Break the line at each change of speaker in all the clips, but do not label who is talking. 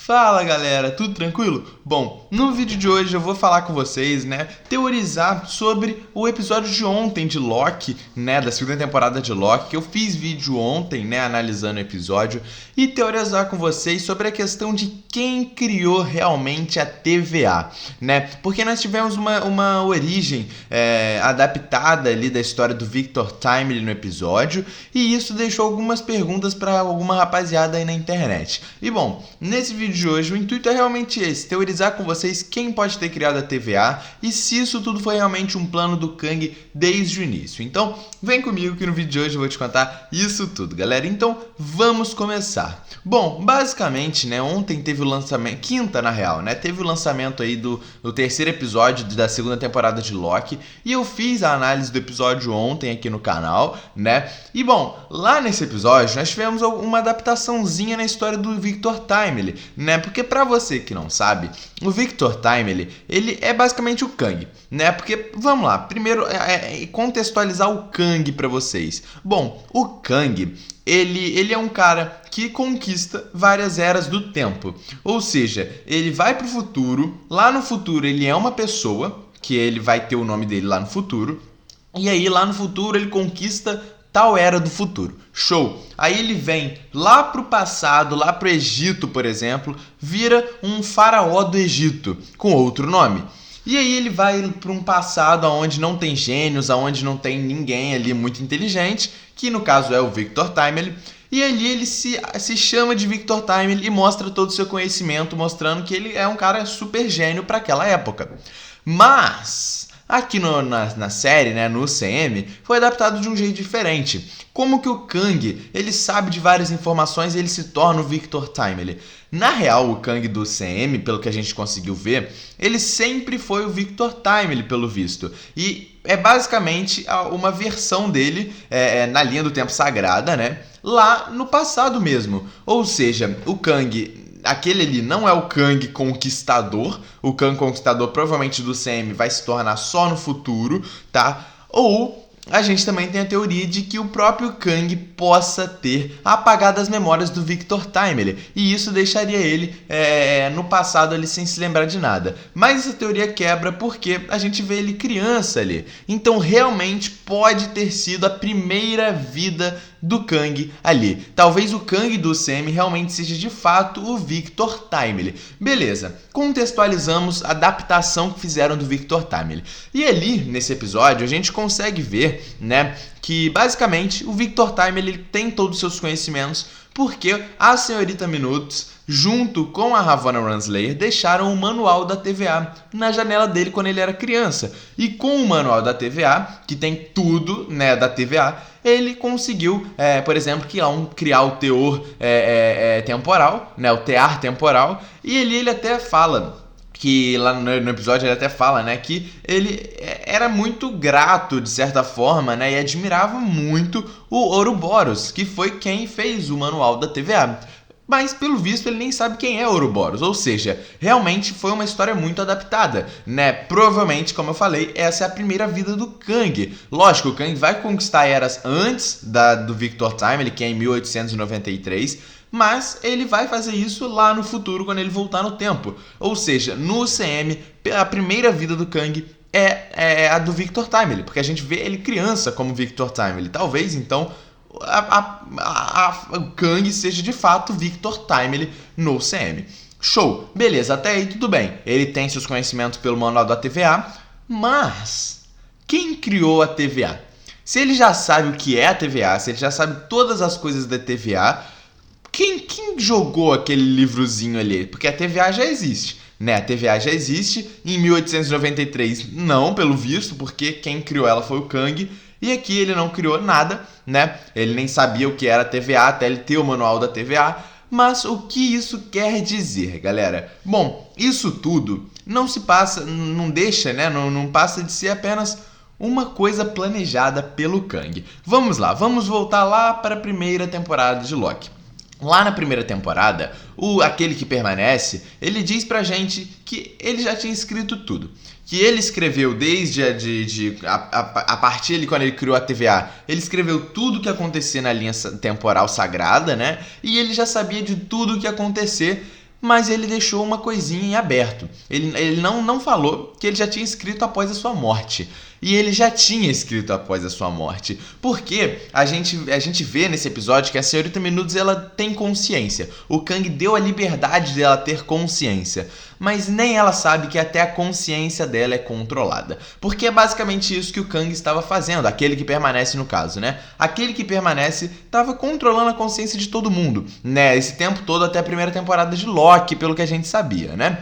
Fala galera, tudo tranquilo? Bom, no vídeo de hoje eu vou falar com vocês, teorizar sobre o episódio de ontem de Loki, da segunda temporada de Loki. Eu fiz vídeo ontem, analisando o episódio e teorizar com vocês sobre a questão de quem criou realmente a TVA, Porque nós tivemos uma origem adaptada ali da história do Victor Timely no episódio e isso deixou algumas perguntas para alguma rapaziada aí na internet. E bom, nesse vídeo de hoje o intuito é realmente esse, teorizar com vocês quem pode ter criado a TVA e se isso tudo foi realmente um plano do Kang desde o início. Então vem comigo que no vídeo de hoje eu vou te contar isso tudo, galera. Então vamos começar. Bom, basicamente, ontem teve o lançamento, quinta na real, teve o lançamento aí do terceiro episódio da segunda temporada de Loki e eu fiz a análise do episódio ontem aqui no canal, E bom, lá nesse episódio nós tivemos uma adaptaçãozinha na história do Victor Timely, Porque pra você que não sabe, o Victor Timely, ele é basicamente o Kang, Porque, vamos lá, primeiro contextualizar o Kang pra vocês. Bom, o Kang, ele é um cara que conquista várias eras do tempo. Ou seja, ele vai pro futuro, lá no futuro ele é uma pessoa, que ele vai ter o nome dele lá no futuro, e aí lá no futuro ele conquista tal era do futuro. Show! Aí ele vem lá pro passado, lá pro Egito, por exemplo, vira um faraó do Egito, com outro nome. E aí ele vai para um passado onde não tem gênios, onde não tem ninguém ali muito inteligente, que no caso é o Victor Timely, e ali ele se chama de Victor Timely e mostra todo o seu conhecimento, mostrando que ele é um cara super gênio para aquela época. Mas aqui na série, no CM, foi adaptado de um jeito diferente. Como que o Kang, ele sabe de várias informações e ele se torna o Victor Timely? Na real, o Kang do CM, pelo que a gente conseguiu ver, ele sempre foi o Victor Timely, pelo visto. E é basicamente uma versão dele na linha do tempo sagrada, lá no passado mesmo. Ou seja, o Kang, aquele ali não é o Kang Conquistador. O Kang Conquistador provavelmente do CM vai se tornar só no futuro, tá? Ou a gente também tem a teoria de que o próprio Kang possa ter apagado as memórias do Victor Timely e isso deixaria ele no passado ali sem se lembrar de nada. Mas essa teoria quebra porque a gente vê ele criança ali. Então realmente pode ter sido a primeira vida do Kang ali. Talvez o Kang do CM realmente seja de fato o Victor Timely. Beleza, contextualizamos a adaptação que fizeram do Victor Timely. E ali, nesse episódio, a gente consegue ver, que basicamente o Victor Timely ele tem todos os seus conhecimentos porque a Senhorita Minutos, junto com a Ravonna Renslayer, deixaram o manual da TVA na janela dele quando ele era criança. E com o manual da TVA, que tem tudo da TVA, ele conseguiu, por exemplo, criar o teor temporal, o tear temporal, e ele até fala que lá no episódio ele até fala, que ele era muito grato, de certa forma, e admirava muito o Ouroboros, que foi quem fez o manual da TVA. Mas, pelo visto, ele nem sabe quem é Ouroboros, ou seja, realmente foi uma história muito adaptada, Provavelmente, como eu falei, essa é a primeira vida do Kang. Lógico, o Kang vai conquistar eras antes do Victor Timely, que é em 1893, mas ele vai fazer isso lá no futuro, quando ele voltar no tempo. Ou seja, no CM, a primeira vida do Kang é a do Victor Timely, porque a gente vê ele criança como Victor Timely. Talvez, então, o Kang seja de fato Victor Timely no CM. Show! Beleza, até aí tudo bem. Ele tem seus conhecimentos pelo manual da TVA, mas quem criou a TVA? Se ele já sabe o que é a TVA, se ele já sabe todas as coisas da TVA, quem jogou aquele livrozinho ali? Porque a TVA já existe, A TVA já existe. Em 1893, não, pelo visto, porque quem criou ela foi o Kang. E aqui ele não criou nada, Ele nem sabia o que era a TVA até ele ter o manual da TVA. Mas o que isso quer dizer, galera? Bom, isso tudo não passa de ser apenas uma coisa planejada pelo Kang. Vamos lá, vamos voltar lá para a primeira temporada de Loki. Lá na primeira temporada, aquele que permanece, ele diz pra gente que ele já tinha escrito tudo. Que ele escreveu desde a partir de quando ele criou a TVA, ele escreveu tudo o que acontecia na linha temporal sagrada, E ele já sabia de tudo o que ia acontecer mas ele deixou uma coisinha em aberto. Ele não falou que ele já tinha escrito após a sua morte. E ele já tinha escrito após a sua morte. Porque a gente vê nesse episódio que a Senhorita Minutos ela tem consciência. O Kang deu a liberdade dela ter consciência. Mas nem ela sabe que até a consciência dela é controlada. Porque é basicamente isso que o Kang estava fazendo. Aquele que permanece no caso, né? Aquele que permanece estava controlando a consciência de todo mundo, né? Esse tempo todo até a primeira temporada de Loki, pelo que a gente sabia, né?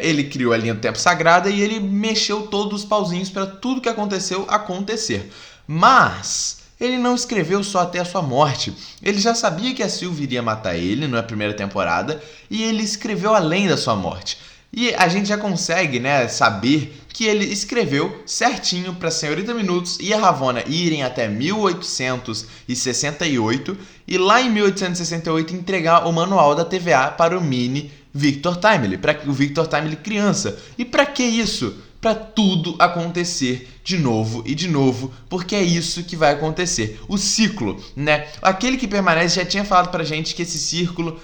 Ele criou a linha do tempo sagrada e ele mexeu todos os pauzinhos para tudo que aconteceu acontecer. Mas ele não escreveu só até a sua morte. Ele já sabia que a Sylvie iria matar ele na primeira temporada e ele escreveu além da sua morte. E a gente já consegue, né, saber que ele escreveu certinho para a Senhorita Minutos e a Ravonna irem até 1868 e lá em 1868 entregar o manual da TVA para o mini Victor Timely, para o Victor Timely criança. E para que isso? Para tudo acontecer de novo e de novo, porque é isso que vai acontecer. O ciclo, né? Aquele que permanece já tinha falado pra gente que esse ciclo,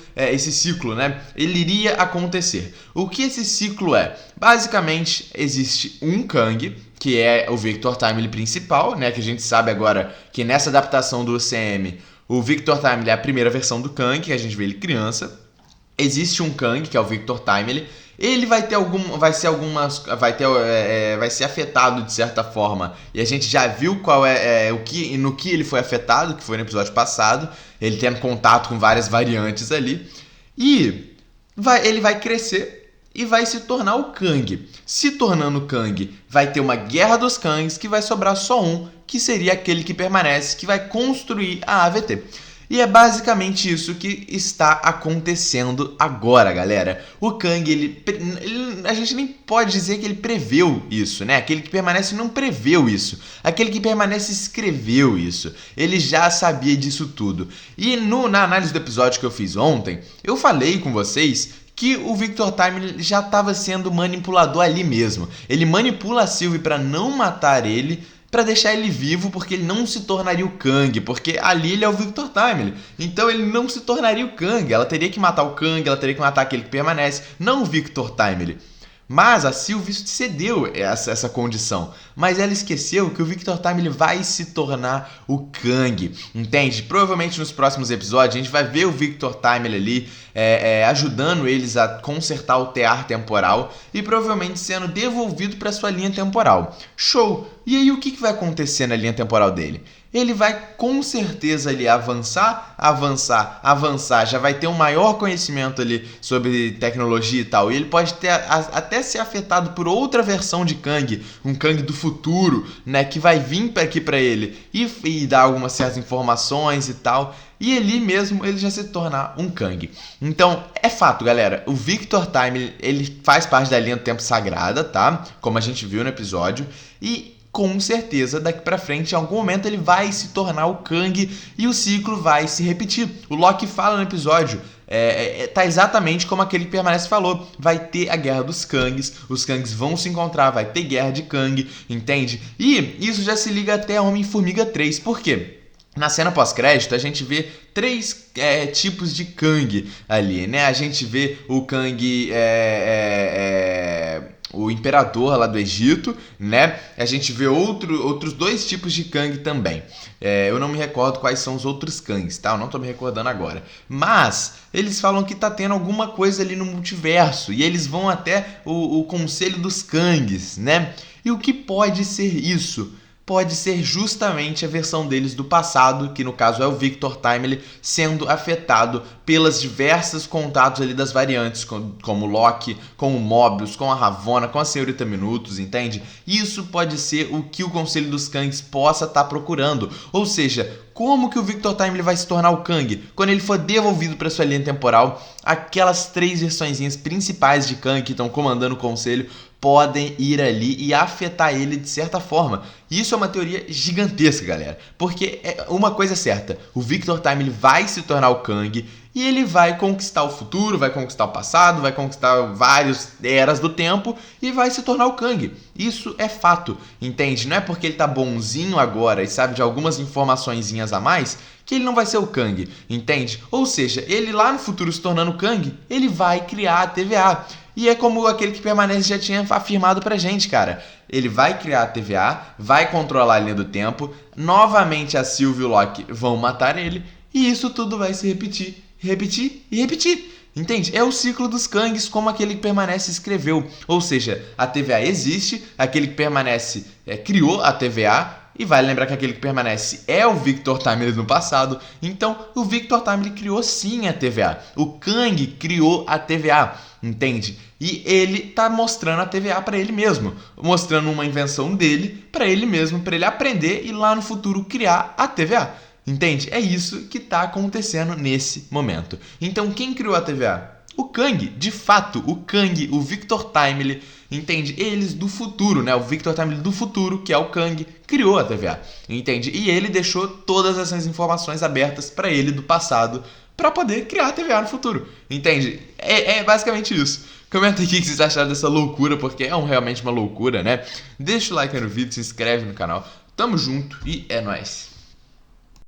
né? Ele iria acontecer. O que esse ciclo é? Basicamente, existe um Kang, que é o Victor Timely principal, né? Que a gente sabe agora que nessa adaptação do UCM, o Victor Timely é a primeira versão do Kang, que a gente vê ele criança. Existe um Kang, que é o Victor Timely. Ele vai ser afetado de certa forma. E a gente já viu no que ele foi afetado, que foi no episódio passado. Ele tendo contato com várias variantes ali. E ele vai crescer e vai se tornar o Kang. Se tornando Kang, vai ter uma guerra dos Kangs que vai sobrar só um, que seria aquele que permanece, que vai construir a AVT. E é basicamente isso que está acontecendo agora, galera. O Kang, a gente nem pode dizer que ele preveu isso, né? Aquele que permanece não preveu isso. Aquele que permanece escreveu isso. Ele já sabia disso tudo. E na análise do episódio que eu fiz ontem, eu falei com vocês que o Victor Timely já estava sendo manipulador ali mesmo. Ele manipula a Sylvie para não matar ele, para deixar ele vivo, porque ele não se tornaria o Kang, porque ali ele é o Victor Timely. Então ele não se tornaria o Kang. Ela teria que matar o Kang, ela teria que matar aquele que permanece, não o Victor Timely. Mas a Sylvie cedeu essa condição. Mas ela esqueceu que o Victor Timely vai se tornar o Kang. Entende? Provavelmente nos próximos episódios a gente vai ver o Victor Timely ali ajudando eles a consertar o tear temporal e provavelmente sendo devolvido para sua linha temporal. Show! E aí o que vai acontecer na linha temporal dele? Ele vai com certeza ali avançar, já vai ter um maior conhecimento ali sobre tecnologia e tal, e ele pode até ser afetado por outra versão de Kang, um Kang do futuro, né, que vai vir aqui para ele e dar algumas certas informações e tal, e ali mesmo ele já se tornar um Kang. Então, é fato, galera, o Victor Timely, ele faz parte da linha do tempo sagrada, tá? Como a gente viu no episódio, e com certeza, daqui pra frente, em algum momento, ele vai se tornar o Kang e o ciclo vai se repetir. O Loki fala no episódio, tá exatamente como aquele que permanece falou. Vai ter a guerra dos Kangs, os Kangs vão se encontrar, vai ter guerra de Kang, entende? E isso já se liga até a Homem-Formiga 3, por quê? Na cena pós-crédito, a gente vê três tipos de Kang ali, né? A gente vê o Kang... o imperador lá do Egito, né? A gente vê outros dois tipos de Kang também. Eu não me recordo quais são os outros Kangs, tá? Eu não tô me recordando agora. Mas eles falam que tá tendo alguma coisa ali no multiverso. E eles vão até o Conselho dos Kangs, né? E o que pode ser isso? Pode ser justamente a versão deles do passado, que no caso é o Victor Timely, sendo afetado pelas diversos contatos ali das variantes, como o Loki, com o Mobius, com a Ravonna, com a Senhorita Minutos, entende? Isso pode ser o que o Conselho dos Kangs possa estar procurando, ou seja, como que o Victor Timely vai se tornar o Kang? Quando ele for devolvido para sua linha temporal, aquelas três versõezinhas principais de Kang que estão comandando o Conselho podem ir ali e afetar ele de certa forma. E isso é uma teoria gigantesca, galera. Porque uma coisa é certa, o Victor Time ele vai se tornar o Kang e ele vai conquistar o futuro, vai conquistar o passado, vai conquistar várias eras do tempo e vai se tornar o Kang. Isso é fato, entende? Não é porque ele tá bonzinho agora e sabe de algumas informaçõezinhas a mais que ele não vai ser o Kang, entende? Ou seja, ele lá no futuro se tornando o Kang, ele vai criar a TVA. E é como aquele que permanece já tinha afirmado pra gente, cara. Ele vai criar a TVA, vai controlar a linha do tempo, novamente a Sylvie e o Loki vão matar ele, e isso tudo vai se repetir, repetir e repetir. Entende? É o ciclo dos Kangs, como aquele que permanece escreveu. Ou seja, a TVA existe, aquele que permanece criou a TVA, e vale lembrar que aquele que permanece é o Victor Timely no passado. Então, o Victor Timely criou sim a TVA. O Kang criou a TVA, entende? E ele tá mostrando a TVA para ele mesmo, mostrando uma invenção dele para ele mesmo, para ele aprender e lá no futuro criar a TVA. Entende? É isso que tá acontecendo nesse momento. Então, quem criou a TVA? O Kang, de fato, o Kang, o Victor Timely, entende? Eles do futuro, né? O Victor Timely do futuro, que é o Kang, criou a TVA, entende? E ele deixou todas essas informações abertas para ele do passado para poder criar a TVA no futuro, entende? É basicamente isso. Comenta aqui o que vocês acharam dessa loucura, porque é realmente uma loucura, né? Deixa o like aí no vídeo, se inscreve no canal. Tamo junto e é nóis!